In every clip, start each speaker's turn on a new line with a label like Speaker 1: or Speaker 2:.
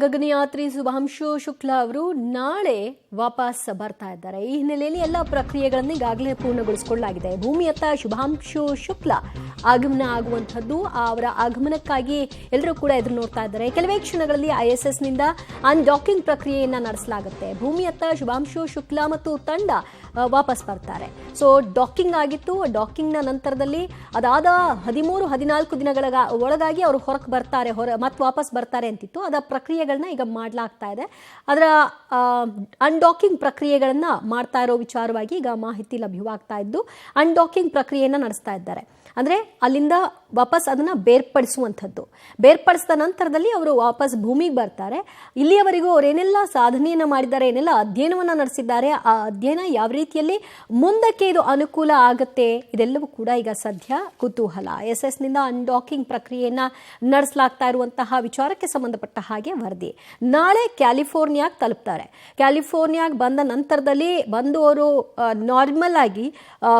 Speaker 1: ಗಗನಯಾತ್ರಿ ಶುಭಾಂಶು ಶುಕ್ಲಾ ಅವರು ನಾಳೆ ವಾಪಸ್ ಬರ್ತಾ ಇದ್ದಾರೆ. ಈ ಹಿನ್ನೆಲೆಯಲ್ಲಿ ಎಲ್ಲ ಪ್ರಕ್ರಿಯೆಗಳನ್ನು ಈಗಾಗಲೇ ಪೂರ್ಣಗೊಳಿಸಿಕೊಳ್ಳಲಾಗಿದೆ. ಭೂಮಿಯತ್ತ ಶುಭಾಂಶು ಶುಕ್ಲಾ ಆಗಮನ ಆಗುವಂಥದ್ದು, ಅವರ ಆಗಮನಕ್ಕಾಗಿ ಎಲ್ಲರೂ ಕೂಡ ಎದುರು ನೋಡ್ತಾ ಇದ್ದಾರೆ. ಕೆಲವೇ ಕ್ಷಣಗಳಲ್ಲಿ ISS ನಿಂದ ಅನ್ಡಾಕಿಂಗ್ ಪ್ರಕ್ರಿಯೆಯನ್ನ ನಡೆಸಲಾಗುತ್ತೆ. ಭೂಮಿಯತ್ತ ಶುಭಾಂಶು ಶುಕ್ಲಾ ಮತ್ತು ತಂಡ ವಾಪಸ್ ಬರ್ತಾರೆ. ಸೊ ಡಾಕಿಂಗ್ ಆಗಿತ್ತು. ಡಾಕಿಂಗ್ನ ನಂತರದಲ್ಲಿ ಅದಾದ 13-14 ದಿನಗಳ ಒಳಗಾಗಿ ಅವರು ಹೊರಗೆ ಬರ್ತಾರೆ, ಮತ್ತೆ ವಾಪಸ್ ಬರ್ತಾರೆ ಅಂತಿತ್ತು. ಅದರ ಪ್ರಕ್ರಿಯೆಗಳನ್ನ ಈಗ ಮಾಡಲಾಗ್ತಾ ಇದೆ. ಅದರ ಅನ್ಡಾಕಿಂಗ್ ಪ್ರಕ್ರಿಯೆಗಳನ್ನ ಮಾಡ್ತಾ ಇರೋ ವಿಚಾರವಾಗಿ ಈಗ ಮಾಹಿತಿ ಲಭ್ಯವಾಗ್ತಾ ಇದ್ದು, ಅನ್ಡಾಕಿಂಗ್ ಪ್ರಕ್ರಿಯೆಯನ್ನ ನಡೆಸ್ತಾ ಇದ್ದಾರೆ. ಅಂದರೆ ಅಲ್ಲಿಂದ ವಾಪಸ್ ಅದನ್ನು ಬೇರ್ಪಡಿಸುವಂಥದ್ದು. ಬೇರ್ಪಡಿಸಿದ ನಂತರದಲ್ಲಿ ಅವರು ವಾಪಸ್ ಭೂಮಿಗೆ ಬರ್ತಾರೆ. ಇಲ್ಲಿಯವರೆಗೂ ಅವರು ಏನೆಲ್ಲ ಸಾಧನೆಯನ್ನು ಮಾಡಿದ್ದಾರೆ, ಏನೆಲ್ಲ ಅಧ್ಯಯನವನ್ನು ನಡೆಸಿದ್ದಾರೆ, ಆ ಅಧ್ಯಯನ ಯಾವ ರೀತಿಯಲ್ಲಿ ಮುಂದಕ್ಕೆ ಇದು ಅನುಕೂಲ ಆಗುತ್ತೆ, ಇದೆಲ್ಲವೂ ಕೂಡ ಈಗ ಸದ್ಯ ಕುತೂಹಲ. ISS ನಿಂದ ಅನ್ಡಾಕಿಂಗ್ ಪ್ರಕ್ರಿಯೆಯನ್ನು ನಡೆಸಲಾಗ್ತಾ ಇರುವಂತಹ ವಿಚಾರಕ್ಕೆ ಸಂಬಂಧಪಟ್ಟ ಹಾಗೆ ವರದಿ. ನಾಳೆ ಕ್ಯಾಲಿಫೋರ್ನಿಯಾಗೆ ತಲುಪ್ತಾರೆ. ಕ್ಯಾಲಿಫೋರ್ನಿಯಾಗೆ ಬಂದ ನಂತರದಲ್ಲಿ ಬಂದು ಅವರು ನಾರ್ಮಲ್ ಆಗಿ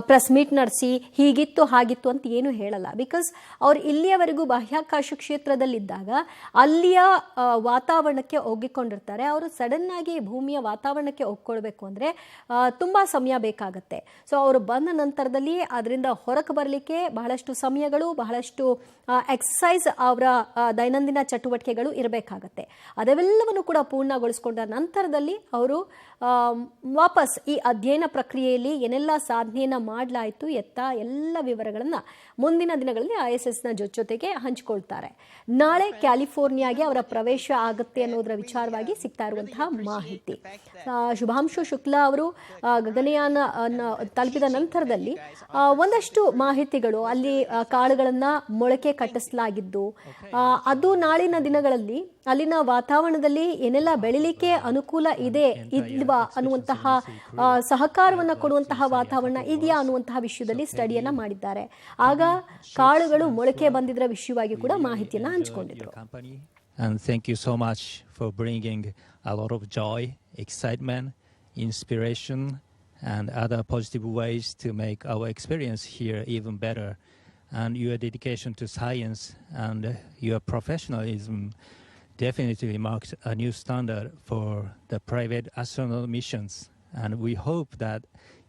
Speaker 1: ಪ್ರೆಸ್ ಮೀಟ್ ನಡೆಸಿ ಹೀಗಿತ್ತು ಹಾಗಿತ್ತು ಅಂತ ಏನು ಹೇಳಲ್ಲ. ಬಿಕಾಸ್ ಅವ್ರು ಇಲ್ಲಿಯವರೆಗೂ ಬಾಹ್ಯಾಕಾಶ ಕ್ಷೇತ್ರದಲ್ಲಿದ್ದಾಗ ಅಲ್ಲಿಯ ವಾತಾವರಣಕ್ಕೆ ಒಗ್ಗಿಕೊಂಡಿರ್ತಾರೆ. ಅವರು ಸಡನ್ ಆಗಿ ಭೂಮಿಯ ವಾತಾವರಣಕ್ಕೆ ಒಗ್ಕೊಳ್ಬೇಕು ಅಂದರೆ ತುಂಬ ಸಮಯ ಬೇಕಾಗತ್ತೆ. ಸೊ ಅವರು ಬಂದ ನಂತರದಲ್ಲಿ ಅದರಿಂದ ಹೊರಗೆ ಬರಲಿಕ್ಕೆ ಬಹಳಷ್ಟು ಸಮಯಗಳು, ಬಹಳಷ್ಟು ಎಕ್ಸಸೈಸ್, ಅವರ ದೈನಂದಿನ ಚಟುವಟಿಕೆಗಳು ಇರಬೇಕಾಗತ್ತೆ. ಅದೆಲ್ಲವನ್ನು ಕೂಡ ಪೂರ್ಣಗೊಳಿಸಿಕೊಂಡ ನಂತರದಲ್ಲಿ ಅವರು ವಾಪಸ್ ಈ ಅಧ್ಯಯನ ಪ್ರಕ್ರಿಯೆಯಲ್ಲಿ ಏನೆಲ್ಲ ಸಾಧನೆಯನ್ನು ಮಾಡಲಾಯಿತು ಎತ್ತ ಎಲ್ಲ ವಿವರಗಳನ್ನು ಮುಂದಿನ ದಿನಗಳಲ್ಲಿ ISSನ ಜೊತೆಗೆ ಹಂಚಿಕೊಳ್ತಾರೆ. ನಾಳೆ ಕ್ಯಾಲಿಫೋರ್ನಿಯಾಗೆ ಅವರ ಪ್ರವೇಶ ಆಗುತ್ತೆ ಅನ್ನೋದರ ವಿಚಾರವಾಗಿ ಸಿಗ್ತಾ ಇರುವಂತಹ ಮಾಹಿತಿ. ಶುಭಾಂಶು ಶುಕ್ಲಾ ಅವರು ಗಗನಯಾನ ತಲುಪಿದ ನಂತರದಲ್ಲಿ ಒಂದಷ್ಟು ಮಾಹಿತಿಗಳು, ಅಲ್ಲಿ ಕಾಳುಗಳನ್ನು ಮೊಳಕೆ ಕಟ್ಟಿಸಲಾಗಿದ್ದು, ಅದು ನಾಳಿನ ದಿನಗಳಲ್ಲಿ ಅಲ್ಲಿನ ವಾತಾವರಣದಲ್ಲಿ ಏನೆಲ್ಲ ಬೆಳಿಲಿಕ್ಕೆ ಅನುಕೂಲ ಇದೆ ಇಲ್ವಾ ಅನ್ನುವಂತಹ ಸಹಕಾರವನ್ನು ಕೊಡುವಂತಹ ವಾತಾವರಣ ಇದೆಯಾ ಅನ್ನುವಂತಹ ವಿಷಯದಲ್ಲಿ ಸ್ಟಡಿಯನ್ನ ಮಾಡಿದ್ದಾರೆ. ಆಗ ಕಾಳುಗಳು ಮೊಳಕೆ ಬಂದಿದ್ದರ ವಿಷಯವಾಗಿ ಕೂಡ ಮಾಹಿತಿಯನ್ನು ಹಂಚಿಕೊಂಡಿದ್ರು.
Speaker 2: And thank you so much for bringing a lot of joy, excitement, inspiration and other positive ways to make our experience here even better. And your dedication to science and your professionalism definitely marks a new standard for the private astronaut missions. And we hope that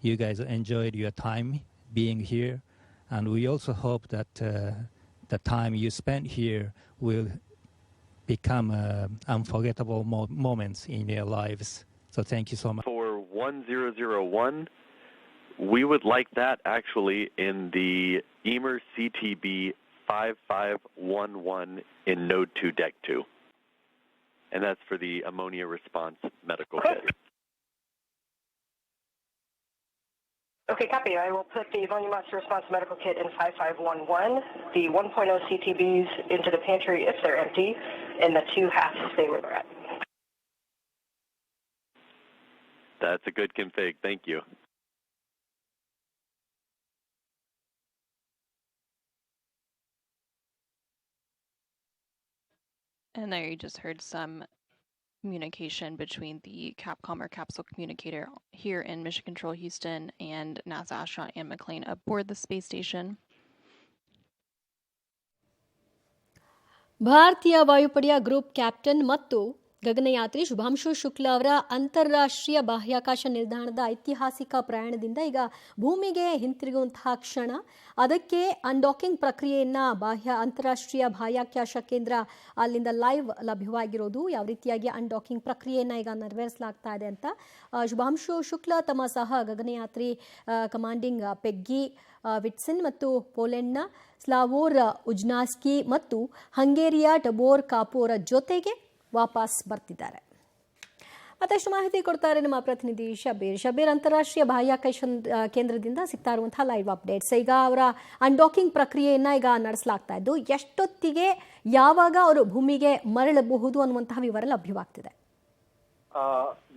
Speaker 2: you guys enjoyed your time being here. And we also hope that the time you spent here will become unforgettable moments in your lives. So thank you so much.
Speaker 3: For 1001, we would like that actually in the EMER CTB 5511 in Node 2 Deck 2. And that's for the ammonia response medical kit.
Speaker 4: Okay, copy. I will put the ammonia response medical kit in 5511, the 1.0 CTBs into the pantry if they're empty, and the 2 have to stay where they're at.
Speaker 3: That's a good config. Thank you.
Speaker 5: And there you just heard some communication between the Capcom or capsule communicator here in Mission Control Houston and NASA astronaut Anne McClain aboard the space station.
Speaker 1: ಭಾರತೀಯ ವಾಯುಪಡೆಯ group captain ಮತ್ತು ಗಗನಯಾತ್ರಿ ಶುಭಾಂಶು ಶುಕ್ಲಾ ಅವರ ಅಂತಾರಾಷ್ಟ್ರೀಯ ಬಾಹ್ಯಾಕಾಶ ನಿಲ್ದಾಣದ ಐತಿಹಾಸಿಕ ಪ್ರಯಾಣದಿಂದ ಈಗ ಭೂಮಿಗೆ ಹಿಂತಿರುಗುವಂತಹ ಕ್ಷಣ. ಅದಕ್ಕೆ ಅನ್ಡಾಕಿಂಗ್ ಪ್ರಕ್ರಿಯೆಯನ್ನು ಅಂತಾರಾಷ್ಟ್ರೀಯ ಬಾಹ್ಯಾಕಾಶ ಕೇಂದ್ರ ಅಲ್ಲಿಂದ ಲೈವ್ ಲಭ್ಯವಾಗಿರೋದು, ಯಾವ ರೀತಿಯಾಗಿ ಅನ್ಡಾಕಿಂಗ್ ಪ್ರಕ್ರಿಯೆಯನ್ನು ಈಗ ನೆರವೇರಿಸಲಾಗ್ತಾ ಇದೆ ಅಂತ. ಶುಭಾಂಶು ಶುಕ್ಲಾ ತಮ್ಮ ಸಹ ಗಗನಯಾತ್ರಿ ಕಮಾಂಡಿಂಗ್ ಪೆಗ್ಗಿ ವಿಟ್ಸನ್ ಮತ್ತು ಪೋಲೆಂಡ್ನ ಸ್ಲಾವೋರ್ ಉಜ್ನಾಸ್ಕಿ ಮತ್ತು ಹಂಗೇರಿಯ ಟಬೋರ್ ಕಾಪೋರ ಜೊತೆಗೆ ವಾಪಸ್ ಬರ್ತಿದ್ದಾರೆ. ಮತ್ತಷ್ಟು ಮಾಹಿತಿ ಕೊಡ್ತಾರೆ ನಮ್ಮ ಪ್ರತಿನಿಧಿ ಶಬೀರ್. ಅಂತಾರಾಷ್ಟ್ರೀಯ ಬಾಹ್ಯಾಕಾಶ ಕೇಂದ್ರದಿಂದ ಸಿಗ್ತಾ ಇರುವಂತಹ ಲೈವ್ ಅಪ್ಡೇಟ್ಸ್. ಈಗ ಅವರ ಅನ್ಡಾಕಿಂಗ್ ಪ್ರಕ್ರಿಯೆಯನ್ನು ಈಗ ನಡೆಸಲಾಗ್ತಾ ಇದ್ದು, ಎಷ್ಟೊತ್ತಿಗೆ ಯಾವಾಗ ಅವರು ಭೂಮಿಗೆ ಮರಳಬಹುದು ಅನ್ನುವಂತಹ ವಿವರ ಲಭ್ಯವಾಗ್ತಿದೆ?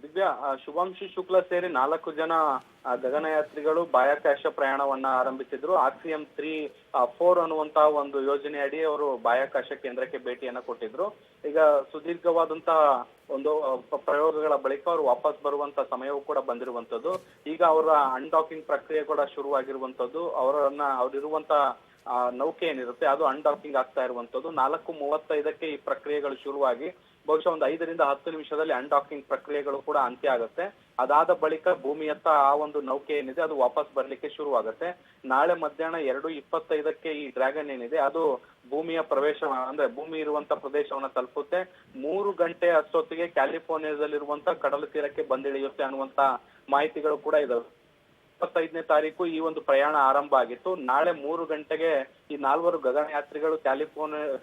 Speaker 6: ದಿವ್ಯಾ, ಶುಭಾಂಶು ಶುಕ್ಲಾ ಸೇರಿ 4 ಜನ ಗಗನಯಾತ್ರಿಗಳು ಬಾಹ್ಯಾಕಾಶ ಪ್ರಯಾಣವನ್ನ ಆರಂಭಿಸಿದ್ರು. RCM 3-4 ಅನ್ನುವಂತಹ ಒಂದು ಯೋಜನೆ ಅಡಿ ಅವರು ಬಾಹ್ಯಾಕಾಶ ಕೇಂದ್ರಕ್ಕೆ ಭೇಟಿಯನ್ನ ಕೊಟ್ಟಿದ್ರು. ಈಗ ಸುದೀರ್ಘವಾದಂತಹ ಒಂದು ಪ್ರಯೋಗಗಳ ಬಳಿಕ ಅವರು ವಾಪಸ್ ಬರುವಂತ ಸಮಯವೂ ಕೂಡ ಬಂದಿರುವಂತದ್ದು. ಈಗ ಅವರ ಅನ್ಡಾಕಿಂಗ್ ಪ್ರಕ್ರಿಯೆ ಕೂಡ ಶುರುವಾಗಿರುವಂತದ್ದು. ಅವರಿರುವಂತ ನೌಕೆ ಏನಿರುತ್ತೆ ಅದು ಅನ್ಡಾಕಿಂಗ್ ಆಗ್ತಾ ಇರುವಂತದ್ದು. 4:35ಕ್ಕೆ ಈ ಪ್ರಕ್ರಿಯೆಗಳು ಶುರುವಾಗಿ ಬಹುಶಃ ಒಂದು 5 ರಿಂದ 10 ನಿಮಿಷದಲ್ಲಿ ಅನ್ಡಾಕಿಂಗ್ ಪ್ರಕ್ರಿಯೆಗಳು ಕೂಡ ಅಂತ್ಯ ಆಗುತ್ತೆ. ಅದಾದ ಬಳಿಕ ಭೂಮಿಯತ್ತ ಆ ಒಂದು ನೌಕೆ ಏನಿದೆ ಅದು ವಾಪಸ್ ಬರ್ಲಿಕ್ಕೆ ಶುರುವಾಗುತ್ತೆ. ನಾಳೆ ಮಧ್ಯಾಹ್ನ 2:25ಕ್ಕೆ ಈ ಡ್ರ್ಯಾಗನ್ ಏನಿದೆ ಅದು ಭೂಮಿಯ ಪ್ರವೇಶ ಅಂದ್ರೆ ಭೂಮಿ ಇರುವಂತ ಪ್ರದೇಶವನ್ನ ತಲುಪುತ್ತೆ. 3 ಗಂಟೆ ಅಷ್ಟೊತ್ತಿಗೆ ಕ್ಯಾಲಿಫೋರ್ನಿಯಾದಲ್ಲಿರುವಂತ ಕಡಲ ತೀರಕ್ಕೆ ಬಂದಿಳಿಯುತ್ತೆ ಅನ್ನುವಂತ ಮಾಹಿತಿಗಳು ಕೂಡ ಇದಾವೆ. 25ನೇ ತಾರೀಕು ಈ ಒಂದು ಪ್ರಯಾಣ ಆರಂಭ ಆಗಿತ್ತು. ನಾಳೆ 3 ಗಂಟೆಗೆ ಈ 4 ಗಗನಯಾತ್ರಿಗಳು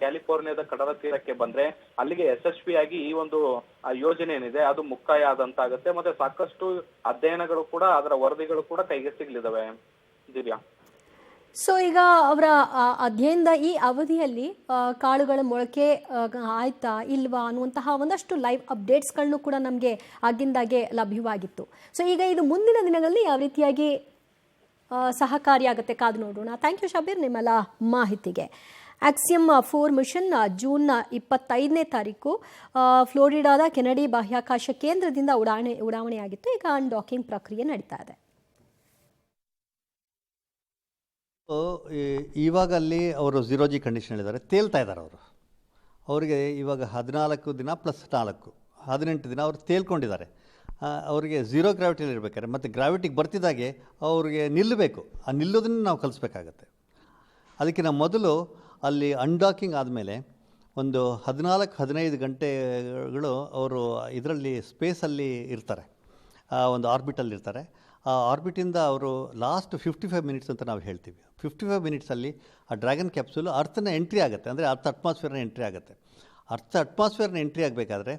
Speaker 6: ಕ್ಯಾಲಿಫೋರ್ನಿಯಾದ ಕಡಲ ತೀರಕ್ಕೆ ಬಂದ್ರೆ ಅಲ್ಲಿಗೆ ಯಶಸ್ವಿಯಾಗಿ ಈ ಒಂದು ಯೋಜನೆ ಏನಿದೆ ಅದು ಮುಕ್ತಾಯ ಆದಂತಾಗುತ್ತೆ. ಮತ್ತೆ ಸಾಕಷ್ಟು ಅಧ್ಯಯನಗಳು ಕೂಡ ಅದರ ವರದಿಗಳು ಕೂಡ ಕೈಗೆ ಸಿಗ್ಲಿದಾವೆ. ದಿವ್ಯಾ,
Speaker 1: ಸೊ ಈಗ ಅವರ ಅಧ್ಯಯನದ ಈ ಅವಧಿಯಲ್ಲಿ ಕಾಳುಗಳ ಮೊಳಕೆ ಆಯ್ತಾ ಇಲ್ವಾ ಅನ್ನುವಂತಹ ಒಂದಷ್ಟು ಲೈವ್ ಅಪ್ಡೇಟ್ಸ್ಗಳನ್ನು ಕೂಡ ನಮಗೆ ಆಗಿಂದಾಗೆ ಲಭ್ಯವಾಗಿತ್ತು. ಸೊ ಈಗ ಇದು ಮುಂದಿನ ದಿನಗಳಲ್ಲಿ ಯಾವ ರೀತಿಯಾಗಿ ಸಹಕಾರಿಯಾಗುತ್ತೆ ಕಾದು ನೋಡೋಣ. ಥ್ಯಾಂಕ್ ಯು ಶಬೀರ್ ನಿಮ್ಮೆಲ್ಲ ಮಾಹಿತಿಗೆ. ಆಕ್ಸಿಯಮ್ 4 ಮಿಷನ್ ಜೂನ್ 25ನೇ ತಾರೀಕು ಫ್ಲೋರಿಡಾದ ಕೆನಡಿ ಬಾಹ್ಯಾಕಾಶ ಕೇಂದ್ರದಿಂದ ಉಡಾವಣೆಯಾಗಿತ್ತು. ಈಗ ಅನ್ಡಾಕಿಂಗ್ ಪ್ರಕ್ರಿಯೆ ನಡೀತಾ ಇದೆ.
Speaker 7: ಇವಾಗ ಅಲ್ಲಿ ಅವರು 0G ಕಂಡೀಷನ್ ಇದ್ದಾರೆ, ತೇಲ್ತಾ ಇದ್ದಾರೆ ಅವರಿಗೆ ಇವಾಗ 14 ದಿನ ಪ್ಲಸ್ 4 18 ದಿನ ಅವರು ತೇಲ್ಕೊಂಡಿದ್ದಾರೆ. ಅವರಿಗೆ 0 ಗ್ರಾವಿಟಿಯಲ್ಲಿ ಇರಬೇಕಾದ್ರೆ ಮತ್ತು ಗ್ರಾವಿಟಿಗೆ ಬರ್ತಿದ್ದಾಗೆ ಅವ್ರಿಗೆ ನಿಲ್ಲಬೇಕು. ಆ ನಿಲ್ಲೋದನ್ನು ನಾವು ಕಲಿಸ್ಬೇಕಾಗತ್ತೆ. ಅದಕ್ಕಿಂತ ಮೊದಲು ಅಲ್ಲಿ ಅನ್ಡಾಕಿಂಗ್ ಆದಮೇಲೆ ಒಂದು 14-15 ಗಂಟೆಗಳು ಅವರು ಇದರಲ್ಲಿ ಸ್ಪೇಸಲ್ಲಿ ಇರ್ತಾರೆ, ಒಂದು ಆರ್ಬಿಟಲ್ಲಿ ಇರ್ತಾರೆ. ಆ ಆರ್ಬಿಟಿಂದ ಅವರು ಲಾಸ್ಟ್ 55 ಮಿನಿಟ್ಸ್ ಅಂತ ನಾವು ಹೇಳ್ತೀವಿ. 55 ಮಿನಿಟ್ಸಲ್ಲಿ ಆ ಡ್ರ್ಯಾಗನ್ ಕ್ಯಾಪ್ಸೂಲು ಅರ್ಥನ ಎಂಟ್ರಿ ಆಗುತ್ತೆ, ಅಂದರೆ ಅರ್ಥ ಅಟ್ಮಾಸ್ಫಿಯರ್ನ ಎಂಟ್ರಿ ಆಗುತ್ತೆ. ಅರ್ಥ ಅಟ್ಮಾಸ್ಫಿಯರ್ನ ಎಂಟ್ರಿ ಆಗಬೇಕಾದ್ರೆ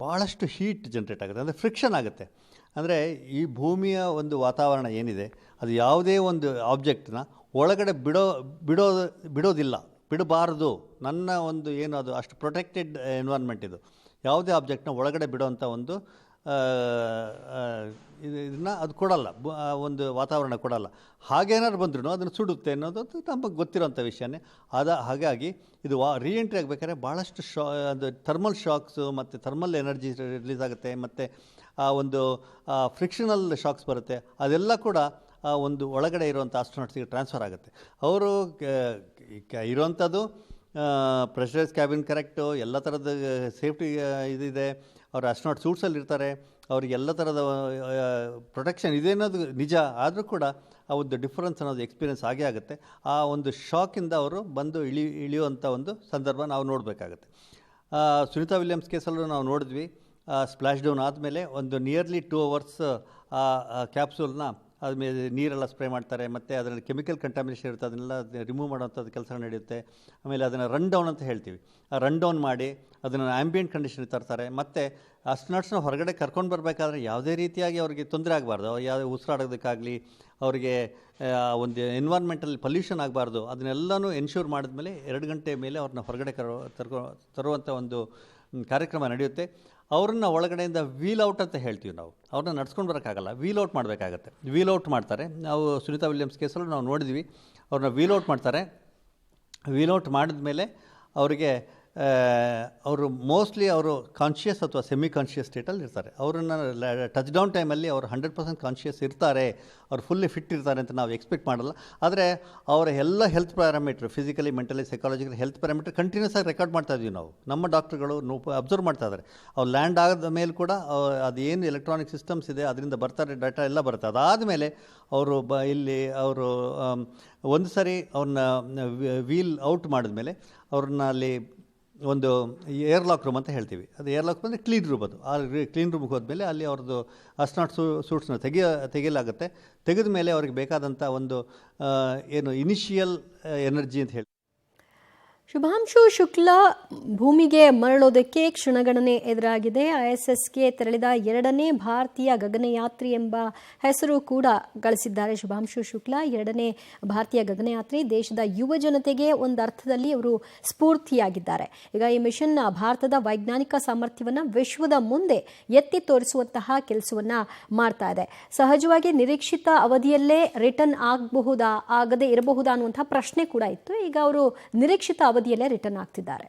Speaker 7: ಭಾಳಷ್ಟು ಹೀಟ್ ಜನ್ರೇಟ್ ಆಗುತ್ತೆ, ಅಂದರೆ ಫ್ರಿಕ್ಷನ್ ಆಗುತ್ತೆ. ಅಂದರೆ ಈ ಭೂಮಿಯ ಒಂದು ವಾತಾವರಣ ಏನಿದೆ ಅದು ಯಾವುದೇ ಒಂದು ಆಬ್ಜೆಕ್ಟ್ನ ಒಳಗಡೆ ಬಿಡೋದಿಲ್ಲ, ಬಿಡಬಾರ್ದು. ನನ್ನ ಒಂದು ಏನು ಅದು ಅಷ್ಟು ಪ್ರೊಟೆಕ್ಟೆಡ್ ಎನ್ವೈರ್ನ್ಮೆಂಟ್ ಇದು. ಯಾವುದೇ ಆಬ್ಜೆಕ್ಟ್ನ ಒಳಗಡೆ ಬಿಡೋವಂಥ ಒಂದು ಇದನ್ನು ಅದು ಕೊಡಲ್ಲ, ಒಂದು ವಾತಾವರಣ ಕೊಡಲ್ಲ. ಹಾಗೇನಾದ್ರು ಬಂದ್ರೂ ಅದನ್ನು ಸುಡುತ್ತೆ ಅನ್ನೋದು ನಮಗೆ ಗೊತ್ತಿರೋಂಥ ವಿಷಯನೇ. ಹಾಗಾಗಿ ಇದು ರೀಎಂಟ್ರಿ ಆಗಬೇಕಾದ್ರೆ ಭಾಳಷ್ಟು ಅದು ಥರ್ಮಲ್ ಶಾಕ್ಸು ಮತ್ತು ಥರ್ಮಲ್ ಎನರ್ಜಿ ರಿಲೀಸ್ ಆಗುತ್ತೆ, ಮತ್ತು ಒಂದು ಫ್ರಿಕ್ಷನಲ್ ಶಾಕ್ಸ್ ಬರುತ್ತೆ. ಅದೆಲ್ಲ ಕೂಡ ಒಂದು ಒಳಗಡೆ ಇರುವಂಥ ಆಸ್ಟ್ರೋನಾಟ್ಸಿಗೆ ಟ್ರಾನ್ಸ್ಫರ್ ಆಗುತ್ತೆ. ಅವರು ಇರೋವಂಥದ್ದು ಪ್ರೆಷರೈಸ್ ಕ್ಯಾಬಿನ್ ಕರೆಕ್ಟು, ಎಲ್ಲ ಥರದ ಸೇಫ್ಟಿ ಇದಿದೆ. ಅವರು ಆಸ್ಟ್ರೋನಾಟ್ ಸೂಟ್ಸಲ್ಲಿ ಇರ್ತಾರೆ, ಅವ್ರಿಗೆ ಎಲ್ಲ ಥರದ ಪ್ರೊಟೆಕ್ಷನ್ ಇದೆ ಅನ್ನೋದು ನಿಜ. ಆದರೂ ಕೂಡ ಆ ಒಂದು ಡಿಫರೆನ್ಸ್ ಅನ್ನೋದು ಎಕ್ಸ್ಪೀರಿಯೆನ್ಸ್ ಆಗೇ ಆಗುತ್ತೆ. ಆ ಒಂದು ಶಾಕಿಂದ ಅವರು ಬಂದು ಇಳಿಯುವಂಥ ಒಂದು ಸಂದರ್ಭ ನಾವು ನೋಡಬೇಕಾಗತ್ತೆ. ಸುನೀತಾ ವಿಲಿಯಮ್ಸ್ ಕೇಸಲ್ಲೂ ನಾವು ನೋಡಿದ್ವಿ. ಸ್ಪ್ಲಾಶ್ ಡೌನ್ ಆದಮೇಲೆ ಒಂದು ನಿಯರ್ಲಿ 2 ಅವರ್ಸ್ ಆ ಕ್ಯಾಪ್ಸೂಲ್ನ ಆದಮೇಲೆ ನೀರೆಲ್ಲ ಸ್ಪ್ರೇ ಮಾಡ್ತಾರೆ, ಮತ್ತು ಅದರಲ್ಲಿ ಕೆಮಿಕಲ್ ಕಂಟಾಮಿನೇಷನ್ ಇರುತ್ತೆ, ಅದನ್ನೆಲ್ಲ ರಿಮೂವ್ ಮಾಡೋವಂಥದ್ದು ಕೆಲಸ ನಡೆಯುತ್ತೆ. ಆಮೇಲೆ ಅದನ್ನು ರನ್ ಡೌನ್ ಅಂತ ಹೇಳ್ತೀವಿ. ಆ ರನ್ ಡೌನ್ ಮಾಡಿ ಅದನ್ನು ಆ್ಯಂಬಿಯೆಂಟ್ ಕಂಡೀಷನ್ ತರ್ತಾರೆ. ಮತ್ತು ಆಸ್ಟ್ರೋನಾಟ್ಸ್ನ ಹೊರಗಡೆ ಕರ್ಕೊಂಡು ಬರಬೇಕಾದ್ರೆ ಯಾವುದೇ ರೀತಿಯಾಗಿ ಅವ್ರಿಗೆ ತೊಂದರೆ ಆಗಬಾರ್ದು, ಯಾವುದೇ ಉಸಿರಾಡೋದಕ್ಕಾಗಲಿ ಅವರಿಗೆ ಒಂದು ಎನ್ವೈರ್ಮೆಂಟಲ್ಲಿ ಪೊಲ್ಯೂಷನ್ ಆಗಬಾರ್ದು. ಅದನ್ನೆಲ್ಲನೂ ಎನ್ಶೂರ್ ಮಾಡಿದ್ಮೇಲೆ 2 ಗಂಟೆ ಮೇಲೆ ಅವ್ರನ್ನ ಹೊರಗಡೆ ತರುವಂಥ ಒಂದು ಕಾರ್ಯಕ್ರಮ ನಡೆಯುತ್ತೆ. ಅವ್ರನ್ನ ಒಳಗಡೆಯಿಂದ ವೀಲ್ ಔಟ್ ಅಂತ ಹೇಳ್ತೀವಿ ನಾವು. ಅವ್ರನ್ನ ನಡ್ಸ್ಕೊಂಡು ಬರೋಕ್ಕಾಗಲ್ಲ, ವೀಲ್ ಔಟ್ ಮಾಡಬೇಕಾಗತ್ತೆ. ವೀಲ್ ಔಟ್ ಮಾಡ್ತಾರೆ. ನಾವು ಸುನೀತಾ ವಿಲಿಯಮ್ಸ್ ಕೇಸಲ್ಲೂ ನಾವು ನೋಡಿದ್ವಿ. ಅವ್ರನ್ನ ವೀಲ್ ಔಟ್ ಮಾಡ್ತಾರೆ. ವೀಲ್ ಔಟ್ ಮಾಡಿದ್ಮೇಲೆ ಅವರಿಗೆ ಅವರು ಮೋಸ್ಟ್ಲಿ ಅವರು ಕಾನ್ಷಿಯಸ್ ಅಥವಾ ಸೆಮಿ ಕಾನ್ಷಿಯಸ್ ಸ್ಟೇಟಲ್ಲಿ ಇರ್ತಾರೆ. ಅವ್ರನ್ನ ಟಚ್ ಡೌನ್ ಟೈಮಲ್ಲಿ ಅವರು 100% ಕಾನ್ಷಿಯಸ್ ಇರ್ತಾರೆ, ಅವ್ರು ಫುಲ್ಲಿ ಫಿಟ್ ಇರ್ತಾರೆ ಅಂತ ನಾವು ಎಕ್ಸ್ಪೆಕ್ಟ್ ಮಾಡಲ್ಲ. ಆದರೆ ಅವರ ಎಲ್ಲ health parameter, physically, mentally, psychological health parameter continuous ಆಗಿ ರೆಕಾರ್ಡ್ ಮಾಡ್ತಾ ಇದ್ವಿ ನಾವು. ನಮ್ಮ ಡಾಕ್ಟ್ರುಗಳು ಅಬ್ಸರ್ವ್ ಮಾಡ್ತಾ ಇದ್ದಾರೆ. ಅವ್ರು ಲ್ಯಾಂಡ್ ಆದ ಮೇಲೆ ಕೂಡ ಅದೇನು ಎಲೆಕ್ಟ್ರಾನಿಕ್ ಸಿಸ್ಟಮ್ಸ್ ಇದೆ ಅದರಿಂದ ಬರ್ತಾರೆ, ಡಾಟಾ ಎಲ್ಲ ಬರುತ್ತೆ. ಅದಾದಮೇಲೆ ಅವರು ಇಲ್ಲಿ ಅವರು ಒಂದು ಸರಿ ಅವ್ರನ್ನ ವೀಲ್ ಔಟ್ ಮಾಡಿದ್ಮೇಲೆ ಅವ್ರನ್ನ ಅಲ್ಲಿ ಒಂದು ಏರ್ ಲಾಕ್ ರೂಮ್ ಅಂತ ಹೇಳ್ತೀವಿ. ಅದು ಏರ್ ಲಾಕ್ ಅಂದರೆ ಕ್ಲೀನ್ ರೂಮ್. ಅದು ಆ ಕ್ಲೀನ್ ರೂಮ್ಗೆ ಹೋದ್ಮೇಲೆ ಅಲ್ಲಿ ಅವ್ರದ್ದು ಆಸ್ಟ್ರೋನಾಟ್ ಸೂಟ್ಸ್ನ ತೆಗೆಯಲಾಗುತ್ತೆ. ತೆಗೆದ ಮೇಲೆ ಅವ್ರಿಗೆ ಬೇಕಾದಂಥ ಒಂದು ಏನು ಇನಿಷಿಯಲ್ ಎನರ್ಜಿ ಅಂತ ಹೇಳಿ.
Speaker 1: ಶುಭಾಂಶು ಶುಕ್ಲಾ ಭೂಮಿಗೆ ಮರಳೋದಕ್ಕೆ ಕ್ಷಣಗಣನೆ ಎದುರಾಗಿದೆ. ISSಗೆ ತೆರಳಿದ 2ನೇ ಭಾರತೀಯ ಗಗನಯಾತ್ರಿ ಎಂಬ ಹೆಸರು ಕೂಡ ಗಳಿಸಿದ್ದಾರೆ ಶುಭಾಂಶು ಶುಕ್ಲಾ. 2ನೇ ಭಾರತೀಯ ಗಗನಯಾತ್ರಿ. ದೇಶದ ಯುವ ಜನತೆಗೆ ಒಂದು ಅರ್ಥದಲ್ಲಿ ಅವರು ಸ್ಫೂರ್ತಿಯಾಗಿದ್ದಾರೆ. ಈಗ ಈ ಮಿಷನ್ ಭಾರತದ ವೈಜ್ಞಾನಿಕ ಸಾಮರ್ಥ್ಯವನ್ನು ವಿಶ್ವದ ಮುಂದೆ ಎತ್ತಿ ತೋರಿಸುವಂತಹ ಕೆಲಸವನ್ನ ಮಾಡ್ತಾ ಇದೆ. ಸಹಜವಾಗಿ ನಿರೀಕ್ಷಿತ ಅವಧಿಯಲ್ಲೇ ರಿಟರ್ನ್ ಆಗಬಹುದಾ, ಆಗದೇ ಇರಬಹುದಾ ಅನ್ನುವಂತಹ ಪ್ರಶ್ನೆ ಕೂಡ ಇತ್ತು. ಈಗ ಅವರು ನಿರೀಕ್ಷಿತ ಅವಧಿಯಲ್ಲೇ ರಿಟರ್ನ್ ಆಗ್ತಿದ್ದಾರೆ.